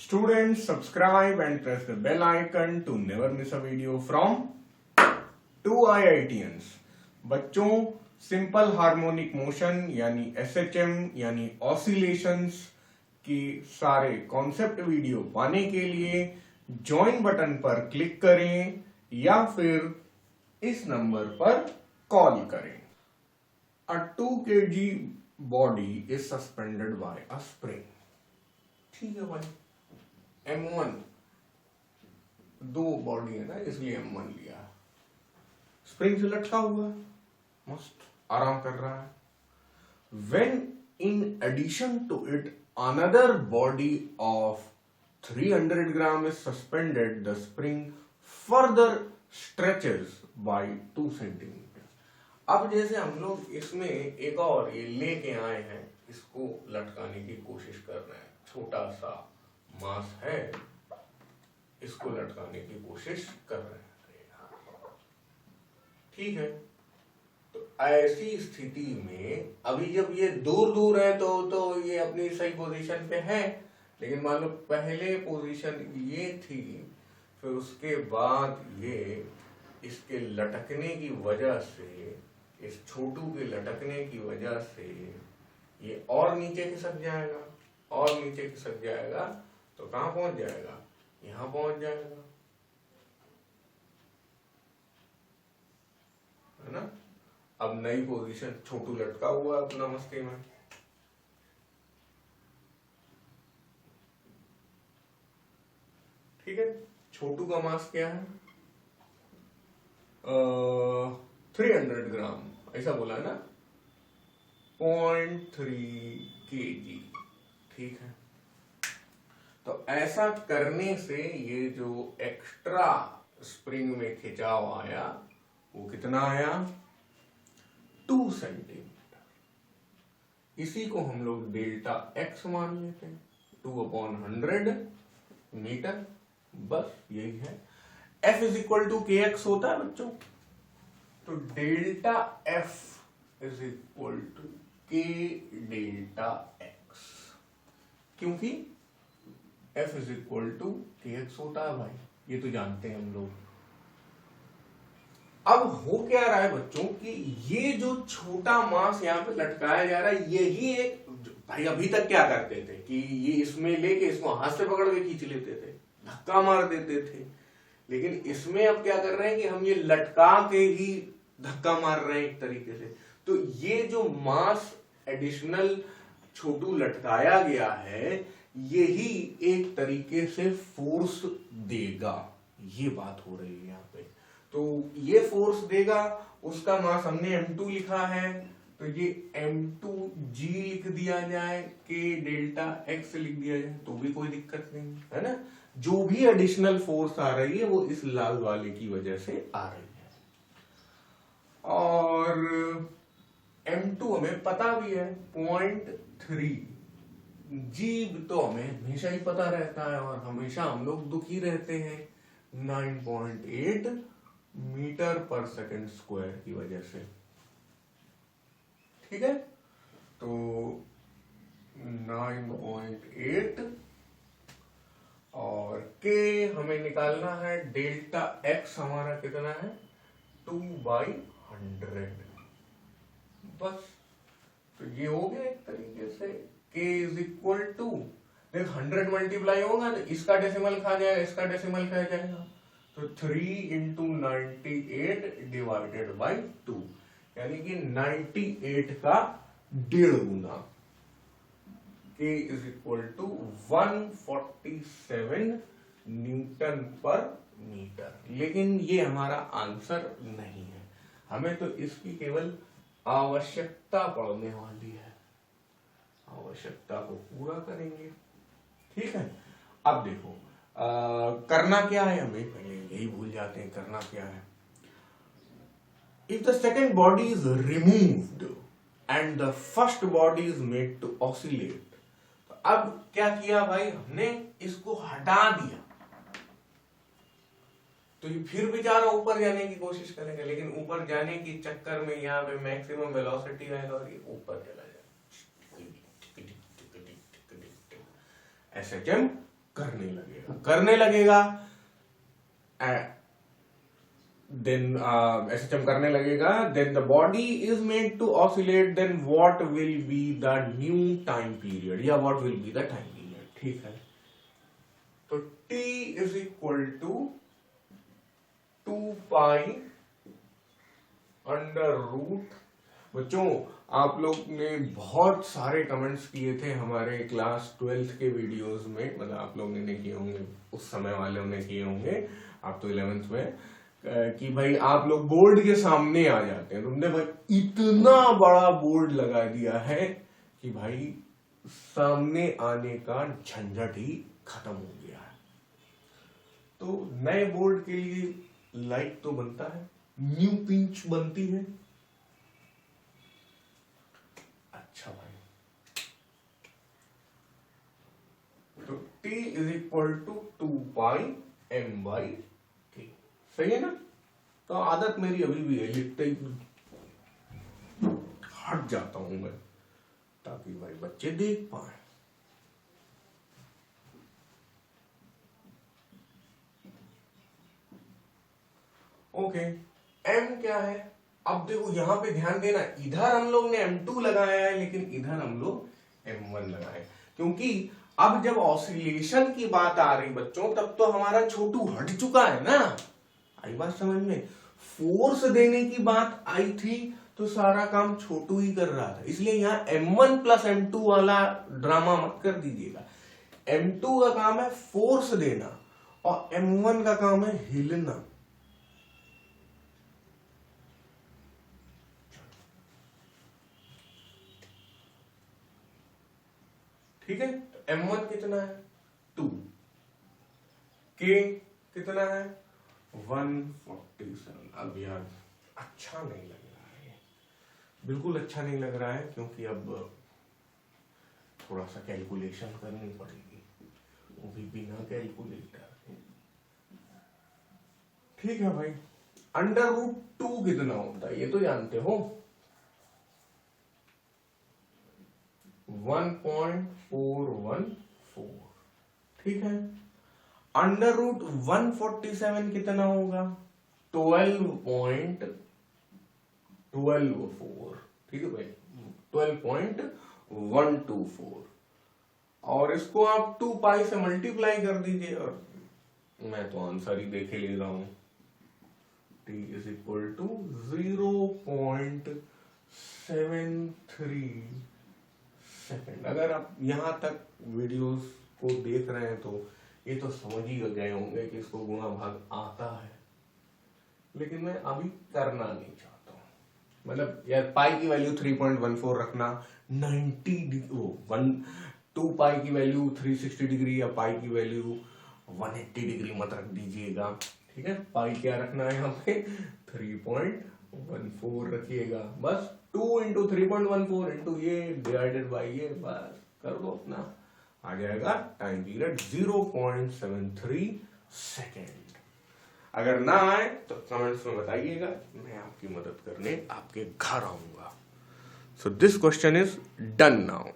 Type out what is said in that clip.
Students, subscribe and press the bell icon to never miss a video from two IITians. बच्चों, simple harmonic motion यानी SHM यानी oscillations की सारे concept video पाने के लिए ज्वाइन बटन पर क्लिक करें या फिर इस नंबर पर कॉल करें. A 2 kg body is suspended by a spring. ठीक है भाई, M1 दो बॉडी है ना, इसलिए M1 लिया. स्प्रिंग से लटका हुआ है, मस्त आराम कर रहा है. When in addition to it another body of 300 gram is suspended, the spring further stretches by 2 centimeters. अब जैसे हम लोग इसमें एक और ये लेके आए हैं, इसको लटकाने की कोशिश कर रहे हैं. छोटा सा मास है, इसको लटकाने की कोशिश कर रहे हैं. ठीक है, तो ऐसी स्थिति में अभी जब ये दूर दूर है तो ये अपनी सही पोजीशन पे है, लेकिन मान लो पहले पोजीशन ये थी, फिर उसके बाद ये इसके लटकने की वजह से, इस छोटू के लटकने की वजह से ये और नीचे खिसक जाएगा, और नीचे खिसक जाएगा तो कहां पहुंच जाएगा? यहां पहुंच जाएगा, है ना. अब नई पोजीशन, छोटू लटका हुआ है अपना मस्ती में. ठीक है, छोटू का मास क्या है? 300 ग्राम, ऐसा बोला ना, 0.3 kg. ठीक है, तो ऐसा करने से ये जो एक्स्ट्रा स्प्रिंग में खिंचाव आया वो कितना आया? 2 सेंटीमीटर. इसी को हम लोग डेल्टा एक्स मान लेते हैं. 2/100 मीटर, बस यही है. F is equal to K X होता है बच्चों, तो delta F is equal to K delta X, क्योंकि F is equal to K X होता है भाई, ये तो जानते हैं हम लोग. अब हो क्या रहा है बच्चों कि ये जो छोटा मास यहाँ पे लटकाया जा रहा है, यही एक भाई अभी तक क्या करते थे कि ये इसमें लेके इसको हाथ से पकड़ के खींच लेते थे, धक्का मार देते थे. लेकिन इसमें अब क्या कर रहे हैं कि हम ये लटका के ही धक्का मार रहे हैं एक तरीके से. तो ये जो मास एडिशनल छोटू लटकाया गया है, यही एक तरीके से फोर्स देगा. ये बात हो रही है यहाँ पे. तो ये फोर्स देगा, उसका मास हमने M2 लिखा है, तो ये M2G लिख दिया जाए, के डेल्टा एक्स लिख दिया जाए तो भी कोई दिक्कत नहीं है ना. जो भी एडिशनल फोर्स आ रही है वो इस लाल वाले की वजह से आ रही है. और M2 हमें पता भी है 0.3, G तो हमें हमेशा ही पता रहता है और हमेशा हम लोग दुखी रहते हैं 9.8 मीटर पर सेकंड स्क्वायर की वजह से. ठीक है, तो 9.8 और के हमें निकालना है, डेल्टा एक्स हमारा कितना है? 2/100. बस, तो ये हो गया एक तरीके से के इज इक्वल टू, देख 100 मल्टीप्लाई होगा तो इसका डेसिमल खा जाएगा, इसका डेसिमल खा जाएगा, तो 3 × 98 डिवाइडेड बाई 2, यानी कि 98 का 1.5 गुना. K is equal to 147 newton पर मीटर. लेकिन ये हमारा आंसर नहीं है, हमें तो इसकी केवल आवश्यकता पड़ने वाली है. आवश्यकता को पूरा करेंगे. ठीक है, अब देखो करना क्या है, हमें पहले यही भूल जाते हैं करना क्या है. If the second body is removed and the first body is made to oscillate, अब क्या किया भाई, हमने इसको हटा दिया तो ये फिर बेचारा ऊपर जाने की कोशिश करेगा, लेकिन ऊपर जाने की चक्कर में यहाँ पे मैक्सिमम वेलोसिटी आएगा और ये ऊपर चला जाएगा. SHM करने लगेगा then SHM करने लगेगा, then the body is made to oscillate, then what will be the new time period या what will be the time period. ठीक है, तो T is equal to 2 pi under root. बच्चों आप लोग ने बहुत सारे कमेंट्स किए थे हमारे क्लास 12th के वीडियोस में, मतलब आप लोग ने नहीं किए होंगे, उस समय वाले ने किए होंगे, आप तो 11th में, कि भाई आप लोग बोर्ड के सामने आ जाते हैं। तुमने भाई इतना बड़ा बोर्ड लगा दिया है कि भाई सामने आने का झंझट ही खत्म हो गया है। तो नए बोर्ड के लिए लाइक तो बनता है, न्यू पिंच बनती है। अच्छा भाई, तो T is equal to 2 pi m by K, सही है ना। तो आदत मेरी अभी भी है, लिखते ही हट जाता हूं मैं, ताकि भाई बच्चे देख पाए। ओके, M क्या है? अब देखो यहां पे ध्यान देना, इधर हम लोग ने M2 लगाया है, लेकिन इधर हम लोग M1 लगाए, क्योंकि अब जब ऑसिलेशन की बात आ रही बच्चों, तब तो हमारा छोटू हट चुका है ना। आई बात समझ में? फोर्स देने की बात आई थी तो सारा काम छोटू ही कर रहा था, इसलिए यहां M1 प्लस M2 वाला ड्रामा मत कर दीजिएगा। M2 का काम है फोर्स देना और M1 का काम है हिलना। ठीक है, तो M1 कितना है? 2, K कितना है? 147। अब यार अच्छा नहीं लग रहा है, बिल्कुल अच्छा नहीं लग रहा है, क्योंकि अब थोड़ा सा कैलकुलेशन करनी पड़ेगी, वो भी बिना कैलकुलेटर। ठीक है भाई, अंडर रूट 2 कितना होता है ये तो जानते हो, 1.414। ठीक है, अंडर रूट 147 कितना होगा? 12.124। ठीक है भाई, 12.124, और इसको आप 2 पाई से मल्टीप्लाई कर दीजिए, और मैं तो आंसर ही देखे ले रहा हूं, T is equal to 0.73 second. अगर आप यहां तक वीडियोस को देख रहे हैं तो ये तो समझ ही गए होंगे कि इसको गुणा भाग आता है, लेकिन मैं अभी करना नहीं चाहता हूं। मतलब यार पाई की वैल्यू 3.14 रखना, 2 पाई की वैल्यू 360 डिग्री या पाई की वैल्यू 180 डिग्री मत रख दीजिएगा। ठीक है, पाई क्या रखना है यहाँ पे? 3.14 रखिएगा, बस 2 इंटू 3.14 इंटू ये डिवाइडेड बाई ये, बस कर दो अपना, आ जाएगा टाइम पीरियड 0.73 सेकेंड। अगर ना आए तो कमेंट्स में बताइएगा, मैं आपकी मदद करने आपके घर आऊंगा। So this question is done now.